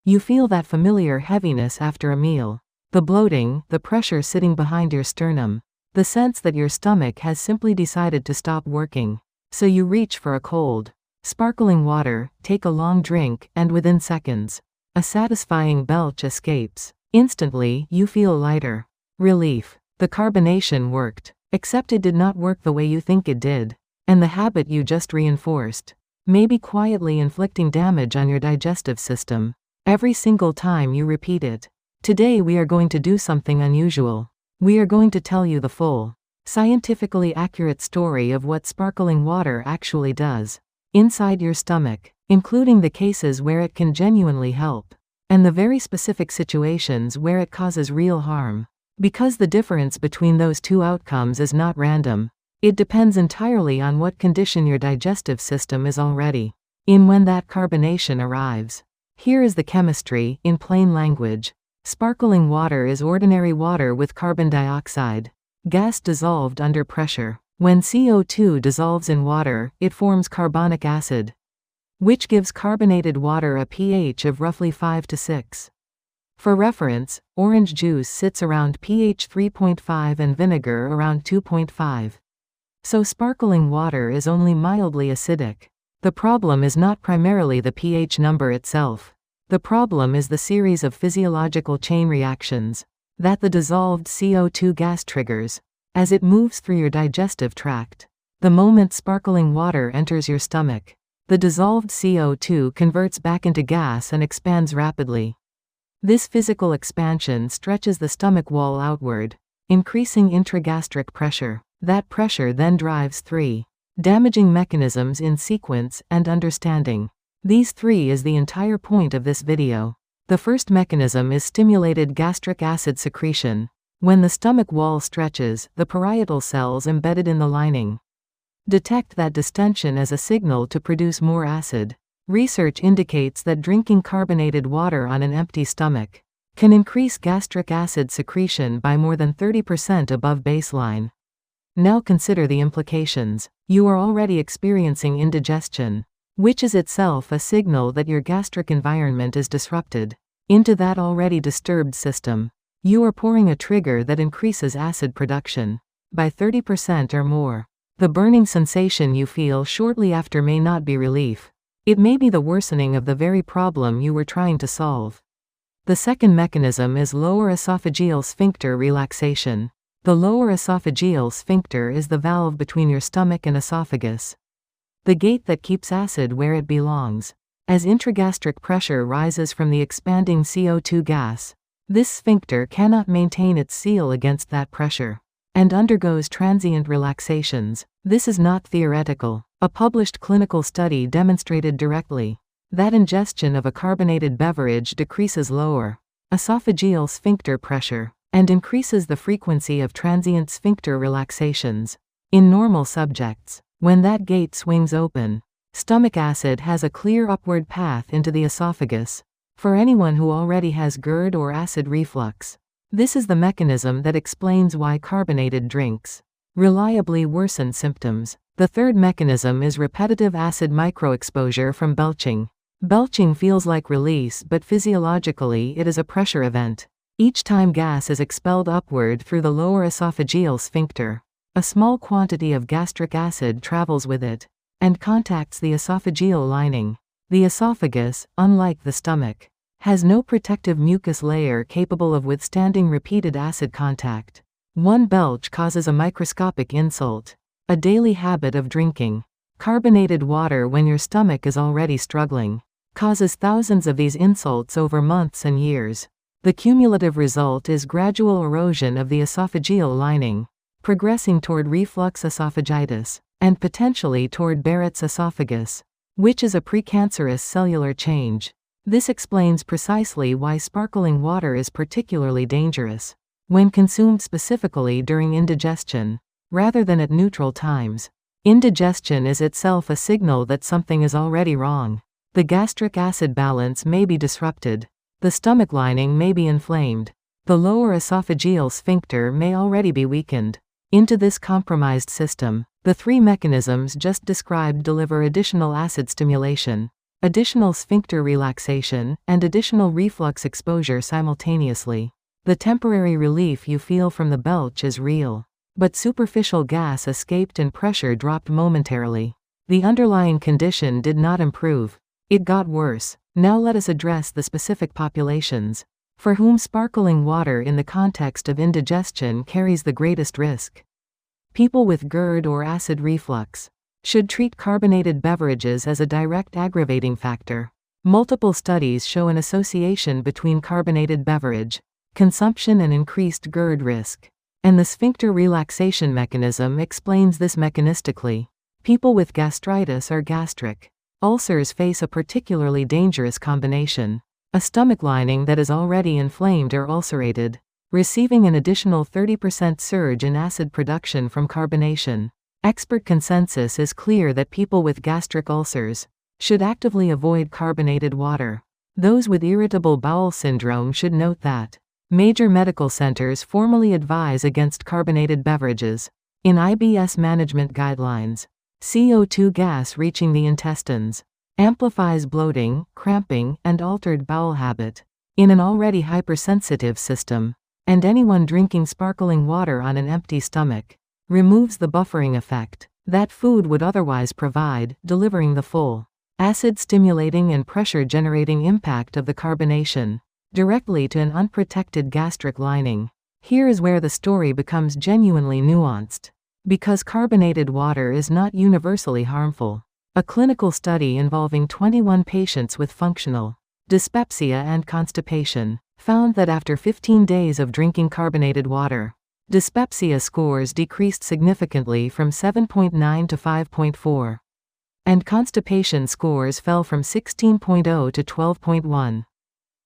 You feel that familiar heaviness after a meal. The bloating, the pressure sitting behind your sternum. The sense that your stomach has simply decided to stop working. So you reach for a cold, sparkling water, take a long drink, and within seconds, a satisfying belch escapes. Instantly, you feel lighter. Relief. The carbonation worked. Except it did not work the way you think it did. And the habit you just reinforced. Maybe quietly inflicting damage on your digestive system. Every single time you repeat it. Today we are going to do something unusual. We are going to tell you the full, scientifically accurate story of what sparkling water actually does inside your stomach, including the cases where it can genuinely help, and the very specific situations where it causes real harm. Because the difference between those two outcomes is not random. It depends entirely on what condition your digestive system is already in when that carbonation arrives. Here is the chemistry, in plain language. Sparkling water is ordinary water with carbon dioxide, gas dissolved under pressure. When CO2 dissolves in water, it forms carbonic acid, which gives carbonated water a pH of roughly 5 to 6. For reference, orange juice sits around pH 3.5 and vinegar around 2.5. So sparkling water is only mildly acidic. The problem is not primarily the pH number itself. The problem is the series of physiological chain reactions that the dissolved CO2 gas triggers as it moves through your digestive tract. The moment sparkling water enters your stomach, the dissolved CO2 converts back into gas and expands rapidly. This physical expansion stretches the stomach wall outward, increasing intragastric pressure. That pressure then drives 3 damaging mechanisms in sequence and understanding. These 3 is the entire point of this video. The first mechanism is stimulated gastric acid secretion. When the stomach wall stretches, the parietal cells embedded in the lining detect that distension as a signal to produce more acid. Research indicates that drinking carbonated water on an empty stomach can increase gastric acid secretion by more than 30% above baseline. Now consider the implications. You are already experiencing indigestion, which is itself a signal that your gastric environment is disrupted. Into that already disturbed system, you are pouring a trigger that increases acid production by 30% or more. The burning sensation you feel shortly after may not be relief. It may be the worsening of the very problem you were trying to solve. The second mechanism is lower esophageal sphincter relaxation. The lower esophageal sphincter is the valve between your stomach and esophagus, the gate that keeps acid where it belongs. As intragastric pressure rises from the expanding CO2 gas, this sphincter cannot maintain its seal against that pressure, and undergoes transient relaxations. This is not theoretical. A published clinical study demonstrated directly that ingestion of a carbonated beverage decreases lower esophageal sphincter pressure and increases the frequency of transient sphincter relaxations. In normal subjects, when that gate swings open, stomach acid has a clear upward path into the esophagus. For anyone who already has GERD or acid reflux, this is the mechanism that explains why carbonated drinks reliably worsen symptoms. The third mechanism is repetitive acid microexposure from belching. Belching feels like release, but physiologically it is a pressure event. Each time gas is expelled upward through the lower esophageal sphincter, a small quantity of gastric acid travels with it and contacts the esophageal lining. The esophagus, unlike the stomach, has no protective mucus layer capable of withstanding repeated acid contact. One belch causes a microscopic insult. A daily habit of drinking carbonated water when your stomach is already struggling causes thousands of these insults over months and years. The cumulative result is gradual erosion of the esophageal lining, progressing toward reflux esophagitis, and potentially toward Barrett's esophagus, which is a precancerous cellular change. This explains precisely why sparkling water is particularly dangerous when consumed specifically during indigestion, rather than at neutral times. Indigestion is itself a signal that something is already wrong. The gastric acid balance may be disrupted. The stomach lining may be inflamed. The lower esophageal sphincter may already be weakened. Into this compromised system, the 3 mechanisms just described deliver additional acid stimulation. additional sphincter relaxation, and additional reflux exposure simultaneously. The temporary relief you feel from the belch is real. But superficial gas escaped and pressure dropped momentarily. The underlying condition did not improve. It got worse. Now let us address the specific populations for whom sparkling water in the context of indigestion carries the greatest risk. People with GERD or acid reflux should treat carbonated beverages as a direct aggravating factor. Multiple studies show an association between carbonated beverage consumption and increased GERD risk. And the sphincter relaxation mechanism explains this mechanistically. People with gastritis or gastric ulcers face a particularly dangerous combination. A stomach lining that is already inflamed or ulcerated, receiving an additional 30% surge in acid production from carbonation. Expert consensus is clear that people with gastric ulcers should actively avoid carbonated water. Those with irritable bowel syndrome should note that major medical centers formally advise against carbonated beverages. In IBS management guidelines, CO2 gas reaching the intestines amplifies bloating, cramping, and altered bowel habit in an already hypersensitive system, and anyone drinking sparkling water on an empty stomach removes the buffering effect that food would otherwise provide, delivering the full acid-stimulating and pressure-generating impact of the carbonation directly to an unprotected gastric lining. Here is where the story becomes genuinely nuanced. Because carbonated water is not universally harmful. A clinical study involving 21 patients with functional dyspepsia and constipation found that after 15 days of drinking carbonated water, dyspepsia scores decreased significantly from 7.9 to 5.4. And constipation scores fell from 16.0 to 12.1.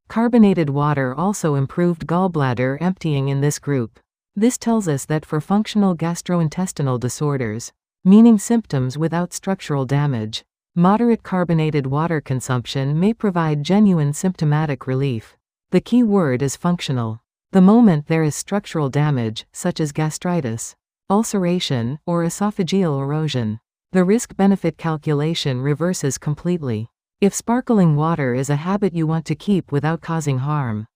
Carbonated water also improved gallbladder emptying in this group. This tells us that for functional gastrointestinal disorders, meaning symptoms without structural damage, moderate carbonated water consumption may provide genuine symptomatic relief. The key word is functional. The moment there is structural damage, such as gastritis, ulceration, or esophageal erosion, the risk-benefit calculation reverses completely. If sparkling water is a habit you want to keep without causing harm,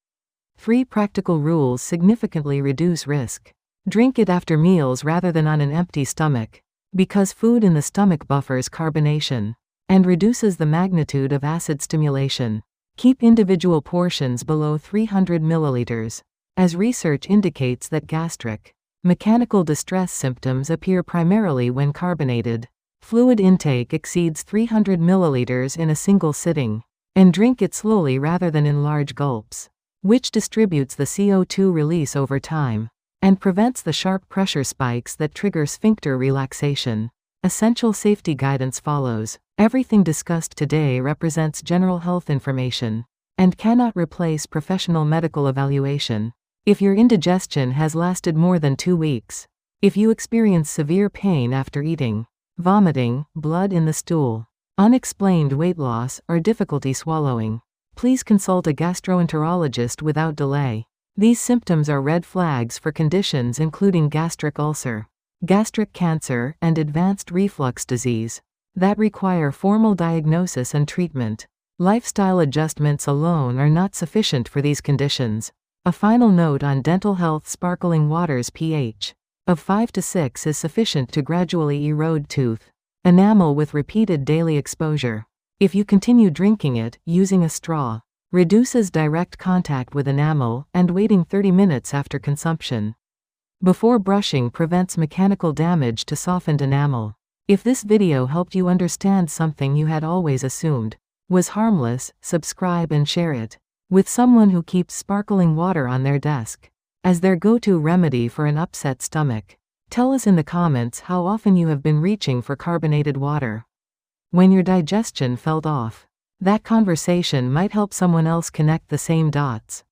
3 practical rules significantly reduce risk. Drink it after meals rather than on an empty stomach, because food in the stomach buffers carbonation and reduces the magnitude of acid stimulation. Keep individual portions below 300 milliliters, as research indicates that gastric mechanical distress symptoms appear primarily when carbonated fluid intake exceeds 300 milliliters in a single sitting, and drink it slowly rather than in large gulps, which distributes the CO2 release over time and prevents the sharp pressure spikes that trigger sphincter relaxation. Essential safety guidance follows. Everything discussed today represents general health information and cannot replace professional medical evaluation. If your indigestion has lasted more than 2 weeks, if you experience severe pain after eating, vomiting, blood in the stool, unexplained weight loss, or difficulty swallowing, please consult a gastroenterologist without delay. These symptoms are red flags for conditions including gastric ulcer, gastric cancer, and advanced reflux disease that require formal diagnosis and treatment. Lifestyle adjustments alone are not sufficient for these conditions. A final note on dental health: sparkling water's pH of 5 to 6 is sufficient to gradually erode tooth enamel with repeated daily exposure. If you continue drinking it, using a straw reduces direct contact with enamel, and waiting 30 minutes after consumption before brushing prevents mechanical damage to softened enamel. If this video helped you understand something you had always assumed was harmless, subscribe and share it with someone who keeps sparkling water on their desk as their go-to remedy for an upset stomach. Tell us in the comments how often you have been reaching for carbonated water when your digestion felt off. That conversation might help someone else connect the same dots.